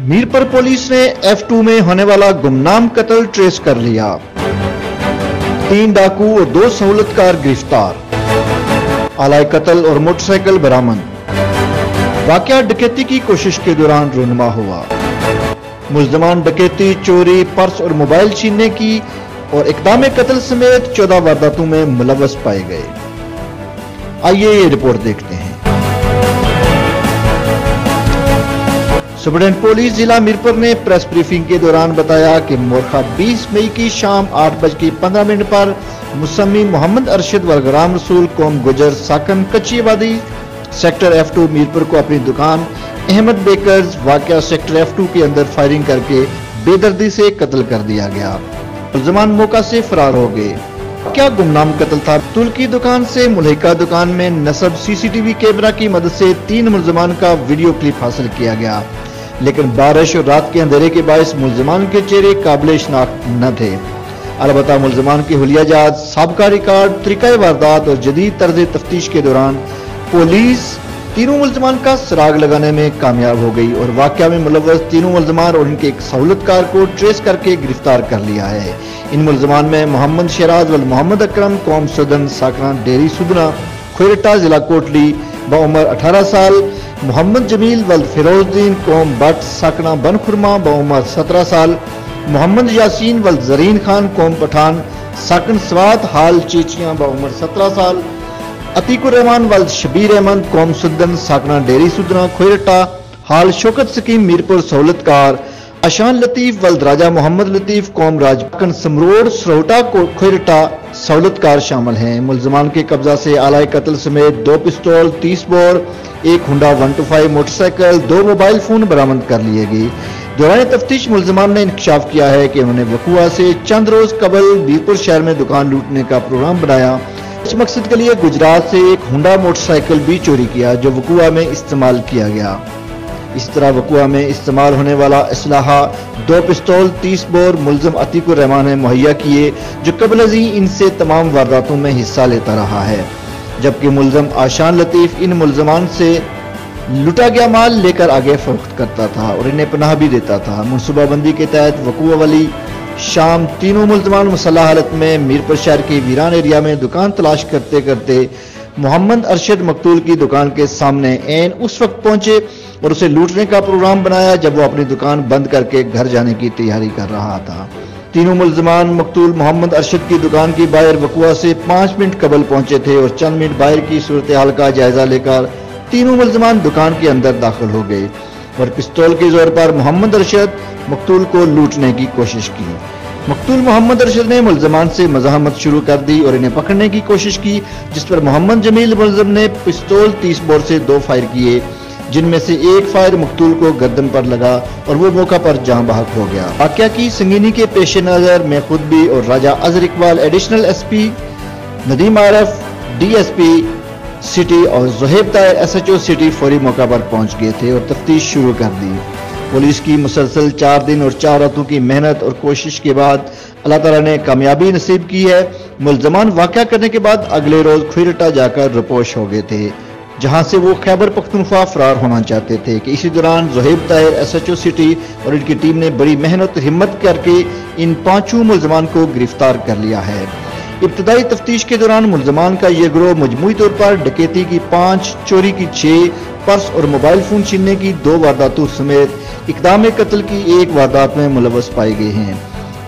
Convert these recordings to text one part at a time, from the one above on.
Mirpur police ने F2 में होने वाला गुमनाम कत्ल ट्रेस कर लिया। 3 डाकू और 2 सहूलतकार गिरफ्तार। आलाए कत्ल और मोटरसाइकिल बरामद। वाकया डकैती की कोशिश के दौरान रूनुमा हुआ। मुल्ज़मान डकैती, चोरी, पर्स और मोबाइल छीनने की और इक़दाम कत्ल समेत 14 वारदातों में मुलव्वस पाए गए। आइए ये रिपोर्ट देखते हैं। सुपरिटेंडेंट पुलिस जिला मीरपुर ने प्रेस ब्रीफिंग के दौरान बताया कि मोरखा 20 मई की शाम 8:15 पर मुसम्मी मोहम्मद अरशद व गुलाम रसूल कौम गुजर साकन कच्ची आबादी सेक्टर F2 मीरपुर को अपनी दुकान अहमद बेकर्स वाकया सेक्टर F2 के अंदर फायरिंग करके बेदर्दी से कत्ल कर दिया गया। मुल्ज़मान मौका से फरार हो गए। क्या गुमनाम कत्ल था। तुल की दुकान से मुल्हिका दुकान में नस्ब CCTV कैमरा की मदद से 3 मुल्ज़मान का वीडियो क्लिप हासिल किया गया, लेकिन बारिश और रात के अंधेरे के बायस मुल्ज़मान के चेहरे काबिल शनाख्त न थे। अलबत्ता मुल्ज़मान के हुलियाजात, साबका रिकॉर्ड, तरीक़ा वारदात और जदीद तर्ज तफ्तीश के दौरान पुलिस तीनों मुल्ज़मान का सुराग लगाने में कामयाब हो गई और वाकया में मुलव्वस तीनों मुल्ज़मान और उनके एक सहूलतकार को ट्रेस करके गिरफ्तार कर लिया है। इन मुल्ज़मान में मोहम्मद शराज वल मोहम्मद अकरम कौम सुदन साकना डेरी सुदना खोयरटा जिला कोटली बउमर 18 साल, मोहम्मद जमील वल फिरोजुद्दीन कौम बट साकना बनखुरमा बउमर 17 साल, मोहम्मद यासीन वल जरीन खान कौम पठान साकन स्वात हाल चीचियां बउमर 17 साल, अतीकुर रहमान वल शबीर अहमद कौम सुदन साकना डेरी सुदना खोयरटा हाल शौकत सकीम मीरपुर सहूलतकार, अशान लतीफ वल राजा मोहम्मद लतीफ कौम राजकन समरोड़ सरोटा खोयरटा सहूलतकार शामिल हैं। मुल्ज़मान के कब्जा से आलाए कत्ल समेत 2 पिस्तौल, 30 बोर, 1 हुंडा 125 मोटरसाइकिल, 2 मोबाइल फोन बरामद कर लिए गए। दौरान तफ्तीश मुल्ज़मान ने इंकशाफ किया है कि उन्होंने वकूआ से चंद रोज कबल मीरपुर शहर में दुकान लूटने का प्रोग्राम बनाया। इस मकसद के लिए गुजरात से 1 हुंडा मोटरसाइकिल भी चोरी किया जो वकूआ में इस्तेमाल किया गया। इस तरह वकूआ में इस्तेमाल होने वाला असलाहा 2 पिस्तौल, 30 बोर मुल्ज़िम अतीकुर रहमान ने मुहैया किए जो कबल अज़ी इनसे तमाम वारदातों में हिस्सा लेता रहा है, जबकि मुल्ज़िम आशान लतीफ इन मुल्ज़मान से लुटा गया माल लेकर आगे फरोख्त करता था और इन्हें पनाह भी देता था। मनसूबाबंदी के तहत वकूआ वाली शाम तीनों मुल्ज़मान मुसल्लह हालत में मीरपुर शहर के वीरान एरिया में दुकान तलाश करते करते मोहम्मद अरशद मकतूल की दुकान के सामने ऐन उस वक्त पहुंचे और उसे लूटने का प्रोग्राम बनाया जब वो अपनी दुकान बंद करके घर जाने की तैयारी कर रहा था। तीनों मुल्ज़मान मकतूल मोहम्मद अरशद की दुकान की बाहर वकूआ से 5 मिनट कबल पहुंचे थे और चंद मिनट बाहर की सूरत हाल का जायजा लेकर तीनों मुल्ज़मान दुकान के अंदर दाखिल हो गए और पिस्तौल के जोर पर मोहम्मद अरशद मकतूल को लूटने की कोशिश की। मकतूल मोहम्मद अरशद ने मुल्ज़मान से मज़ाहमत शुरू कर दी और इन्हें पकड़ने की कोशिश की, जिस पर मोहम्मद जमील मुल्ज़िम ने पिस्तौल 30 बोर से 2 फायर किए, जिनमें से 1 फायर मकतूल को गर्दन पर लगा और वो मौका पर जाँ बहक हो गया। वाक़या की संगीनी के पेश नज़र मैं खुद भी और Raja Azhar Iqbal additional SP, Nadeem Arif DSP city और ज़ुहैब ताहिर SHO सिटी फौरी मौका पर पहुंच गए थे और तफ्तीश शुरू कर दी। पुलिस की मुसलसल 4 दिन और 4 रातों की मेहनत और कोशिश के बाद अल्लाह ताला ने कामयाबी नसीब की है। मुल्ज़मान वाक़या करने के बाद अगले रोज खोयरटा जाकर रिपोश हो गए थे, जहां से वो खैबर पख्तूनख्वा फरार होना चाहते थे कि इसी दौरान ज़ुहैब ताहिर SHO सिटी और इनकी टीम ने बड़ी मेहनत और हिम्मत करके इन 5 मुल्ज़मान को गिरफ्तार कर लिया है। इब्तदाई तफ्तीश के दौरान मुल्ज़मान का यह गिरोह मजमूई तौर पर डकैती की 5, चोरी की 6, पर्स और मोबाइल फोन छीनने की 2 वारदातों समेत इक़दाम कत्ल की 1 वारदात में मुलव्वस पाए गए हैं।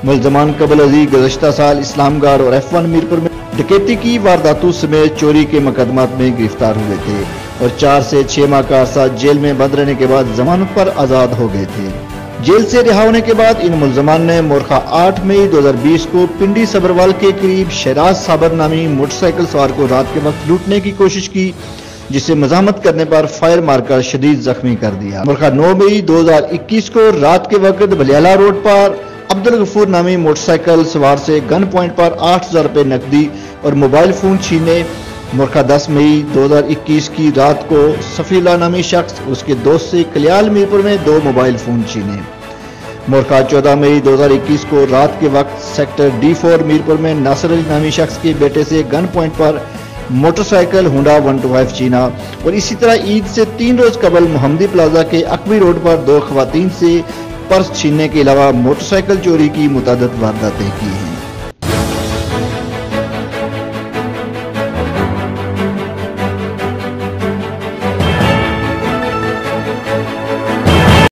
मुल्ज़मान कबल अज़ी गुज़श्ता साल इस्लामगढ़ और F1 मीरपुर में डकैती की वारदातों समेत चोरी के मुकदमात में गिरफ्तार हुए थे और 4 से 6 माह का अरसा जेल में बंद रहने के बाद जमानत पर आज़ाद हो गए थे। जेल से रिहा होने के बाद इन मुल्ज़मान ने मोरखा 8 मई 2020 को पिंडी सबरवाल के करीब शराज साबर नामी मोटरसाइकिल सवार को रात के वक्त लूटने की कोशिश की, जिसे मज़ाहमत करने पर फायर मारकर शदीद जख्मी कर दिया। मोरखा 9 मई 2021 को रात के वक्त बलियाला रोड पर अब्दुल गफूर नामी मोटरसाइकिल सवार से गन पॉइंट पर 8,000 रुपए नकदी और मोबाइल फोन छीने। मोरखा 10 मई 2021 की रात को सफीला नामी शख्स उसके दोस्त से कल्याल मीरपुर में 2 मोबाइल फोन छीने। मोरखा 14 मई 2021 को रात के वक्त सेक्टर D4 मीरपुर में नासिर अली नामी शख्स के बेटे से गन पॉइंट पर موٹر سائیکل ہونڈا 125 چھینا، اور اسی طرح عید سے 3 روز قبل محمدی پلازا کے اکوی روڈ پر 2 خواتین سے پرس چھیننے کے علاوہ موٹر سائیکل چوری کی متعدد وارداتیں کی ہیں۔